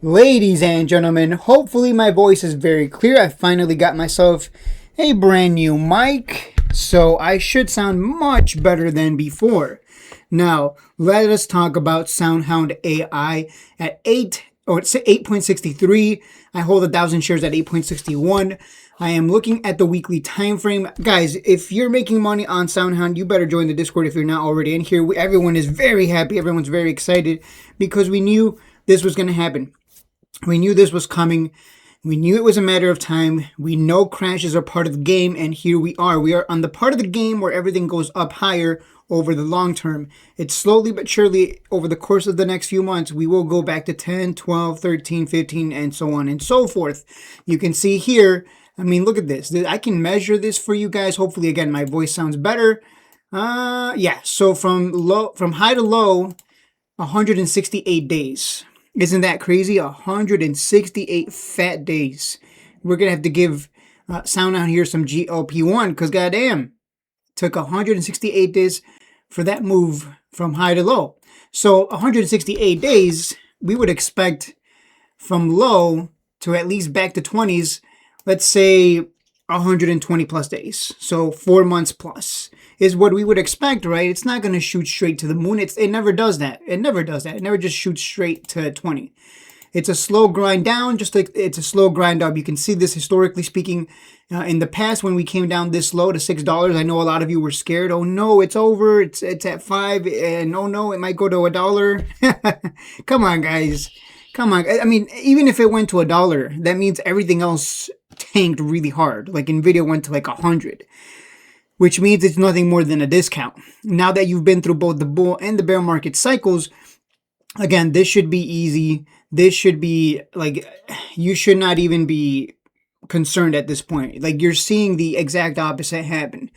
Ladies and gentlemen, hopefully my voice is very clear. I finally got myself a brand new mic, so I should sound much better than before. Now, let us talk about Soundhound AI at 8.63. I hold 1,000 shares at 8.61. I am looking at the weekly time frame. Guys, if you're making money on Soundhound, you better join the Discord if you're not already in here. Everyone is very happy. Everyone's very excited because we knew this was going to happen. We knew this was coming. We knew it was a matter of time. We know crashes are part of the game, and here we are. We are on the part of the game where everything goes up higher over the long term. It's slowly but surely, over the course of the next few months, we will go back to 10, 12, 13, 15, and so on and so forth. You can see here, I mean, look at this. I can measure this for you guys. Hopefully, again, my voice sounds better. Yeah, so from high to low, 168 days. Isn't that crazy? 168 fat days. We're going to have to give Soundhound here some GLP-1 because goddamn, it took 168 days for that move from high to low. So 168 days, we would expect from low to at least back to 20s, let's say 120 plus days. So 4 months plus is what we would expect, right? It's not going to shoot straight to the moon. It never does that. It never does that. It never just shoots straight to 20. It's a slow grind down, just like it's a slow grind up. You can see this historically speaking. In the past, when we came down this low to $6, I know a lot of you were scared. Oh no, it's over. It's at $5, and oh no, it might go to $1. Come on, guys. Come on. I mean, even if it went to $1, that means everything else tanked really hard. Like Nvidia went to like 100. Which means it's nothing more than a discount. Now that you've been through both the bull and the bear market cycles, again, this should be easy. This should be like, you should not even be concerned at this point. Like, you're seeing the exact opposite happen.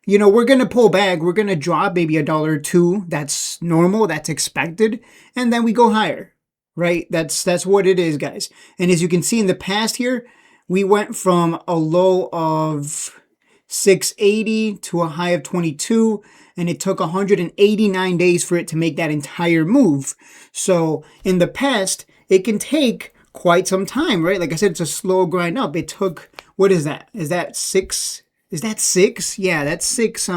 You know, we're going to pull back. We're going to drop maybe $1 or $2. That's normal. That's expected. And then we go higher, right? That's what it is, guys. And as you can see in the past here, we went from a low of 680 to a high of 22, and it took 189 days for it to make that entire move. So in the past, it can take quite some time, right? Like I said, it's a slow grind up. It took, what is that? Is that six? Is that 6? Yeah, that's 6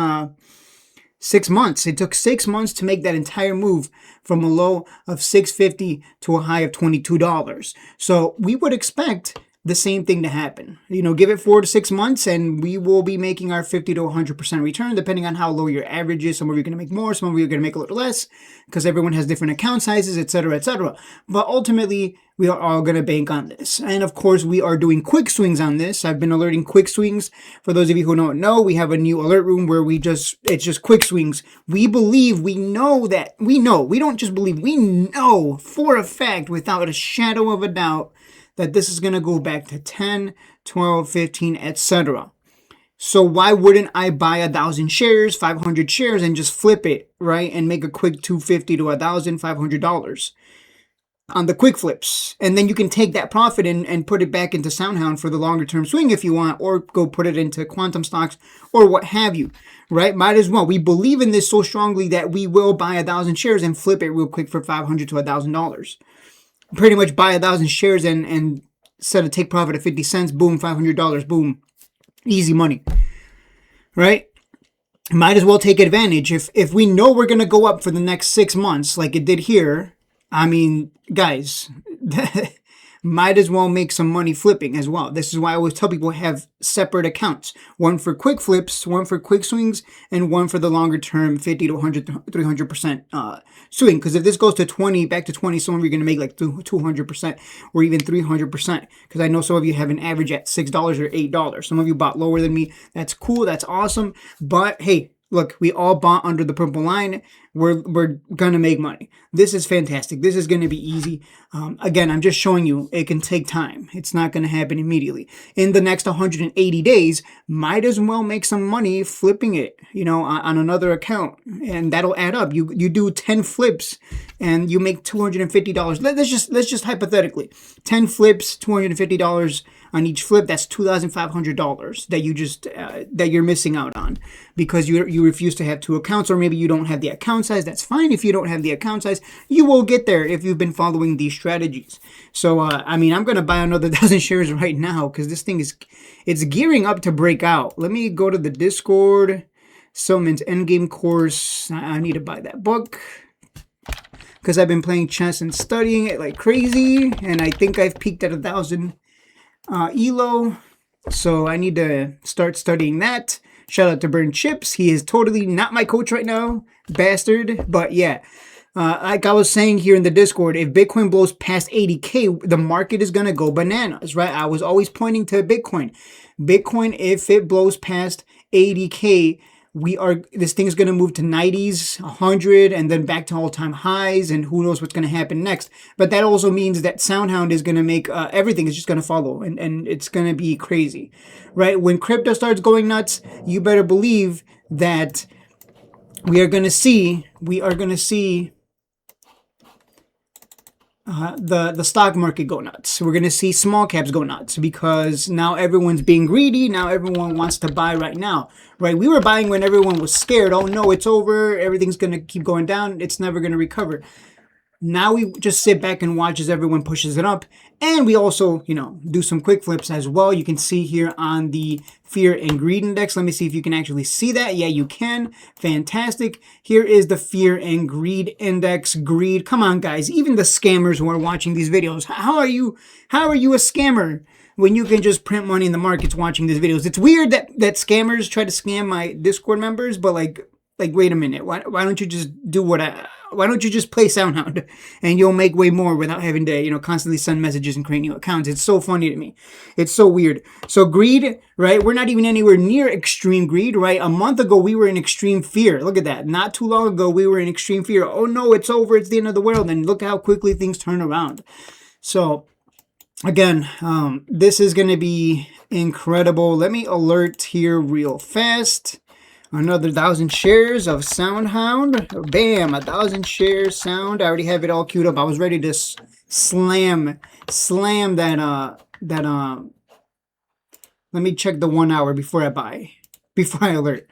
months. It took 6 months to make that entire move from a low of 650 to a high of $22. So we would expect the same thing to happen. You know, give it 4 to 6 months and we will be making our 50 to 100% return, depending on how low your average is. Some of you are going to make more, some of you are going to make a little less, because everyone has different account sizes, etc., etc. But ultimately, we are all going to bank on this. And of course, we are doing quick swings on this. I've been alerting quick swings. For those of you who don't know, we have a new alert room where it's just quick swings. We believe, we know, we don't just believe, we know for a fact, without a shadow of a doubt, that this is going to go back to 10, 12, 15, etc. So why wouldn't I buy 1,000 shares, 500 shares, and just flip it, right? And make a quick $250 to $1,500 on the quick flips. And then you can take that profit and put it back into Soundhound for the longer term swing if you want, or go put it into quantum stocks or what have you, right? Might as well. We believe in this so strongly that we will buy 1,000 shares and flip it real quick for $500 to $1,000. Pretty much buy 1,000 shares and set a take profit of 50 cents. Boom, $500. Boom. Easy money. Right? Might as well take advantage. If we know we're going to go up for the next 6 months like it did here, I mean, guys, might as well make some money flipping as well. This is why I always tell people have separate accounts. One for quick flips, one for quick swings, and one for the longer term 50 to 100, 300% swing. Because if this goes to 20, back to 20, some of you are going to make like 200% or even 300%. Because I know some of you have an average at $6 or $8. Some of you bought lower than me. That's cool. That's awesome. But hey, look, we all bought under the purple line. We're going to make money. This is fantastic. This is going to be easy. Again, I'm just showing you it can take time. It's not going to happen immediately. In the next 180 days, might as well make some money flipping it, you know, on another account. And that'll add up. You do 10 flips and you make $250. Let's just hypothetically, 10 flips, $250 on each flip. That's $2,500 that you just that you're missing out on because you refuse to have 2 accounts, or maybe you don't have the account account size, that's fine. If you don't have the account size, you will get there if you've been following these strategies. So, I mean, I'm going to buy another 1,000 shares right now because this thing it's gearing up to break out. Let me go to the Discord. Soman's Endgame course. I need to buy that book because I've been playing chess and studying it like crazy, and I think I've peaked at 1,000 ELO, so I need to start studying that. Shout out to Burn Chips. He is totally not my coach right now, bastard. But yeah, like I was saying here in the Discord, if Bitcoin blows past 80K, the market is going to go bananas, right? I was always pointing to Bitcoin. Bitcoin, if it blows past 80K, this thing's going to move to 90s, 100, and then back to all-time highs, and who knows what's going to happen next. But that also means that Soundhound is going to make everything is just going to follow, and it's going to be crazy, right? When crypto starts going nuts, you better believe that we are going to see the stock market go nuts. We're going to see small caps go nuts because now everyone's being greedy. Now everyone wants to buy right now, right? We were buying when everyone was scared. Oh no, it's over. Everything's going to keep going down. It's never going to recover. Now we just sit back and watch as everyone pushes it up. And we also, do some quick flips as well. You can see here on the Fear and Greed Index. Let me see if you can actually see that. Yeah, you can. Fantastic. Here is the Fear and Greed Index. Greed. Come on, guys. Even the scammers who are watching these videos. How are you a scammer when you can just print money in the markets watching these videos? It's weird that scammers try to scam my Discord members, but like wait a minute. Why don't you just do why don't you just play Soundhound and you'll make way more without having to, constantly send messages and create new accounts? It's so funny to me. It's so weird. So greed, right? We're not even anywhere near extreme greed, right? A month ago, we were in extreme fear. Look at that. Not too long ago, we were in extreme fear. Oh no, it's over. It's the end of the world. And look how quickly things turn around. So again, this is going to be incredible. Let me alert here real fast. Another 1,000 shares of Soundhound. Bam, 1,000 shares Sound. I already have it all queued up. I was ready to slam that. Let me check the 1 hour before I alert.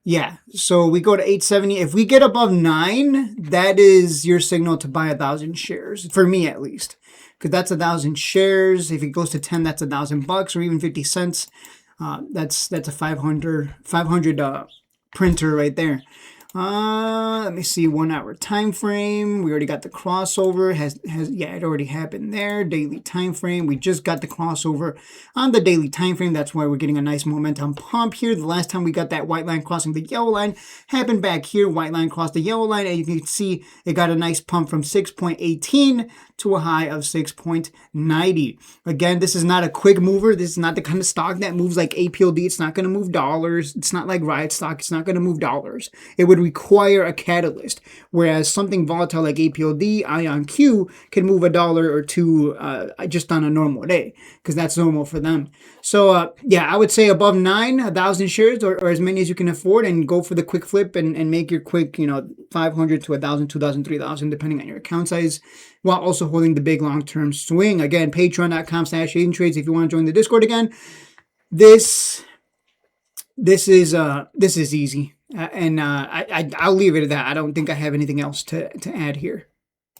Yeah, so we go to 870. If we get above 9, that is your signal to buy 1,000 shares, for me at least, because that's 1,000 shares. If it goes to 10, that's $1,000 or even 50 cents. That's a 500 printer right there. Let me see, 1 hour time frame. We already got the crossover. It already happened there. Daily time frame. We just got the crossover on the daily time frame. That's why we're getting a nice momentum pump here. The last time we got that white line crossing the yellow line happened back here. White line crossed the yellow line, and you can see it got a nice pump from 6.18 to a high of 6.90. Again, this is not a quick mover. This is not the kind of stock that moves like APLD. It's not going to move dollars. It's not like Riot stock. It's not going to move dollars. It would require a catalyst, whereas something volatile like APLD, IonQ can move $1 or $2 just on a normal day, because that's normal for them. So I would say above 9, 1,000 shares or as many as you can afford, and go for the quick flip and make your quick 500 to 1,000, 2,000, 3,000 depending on your account size, while also holding the big long-term swing. Again, patreon.com/AsianTrades if you want to join the Discord again. This is easy. I'll leave it at that. I don't think I have anything else to add here.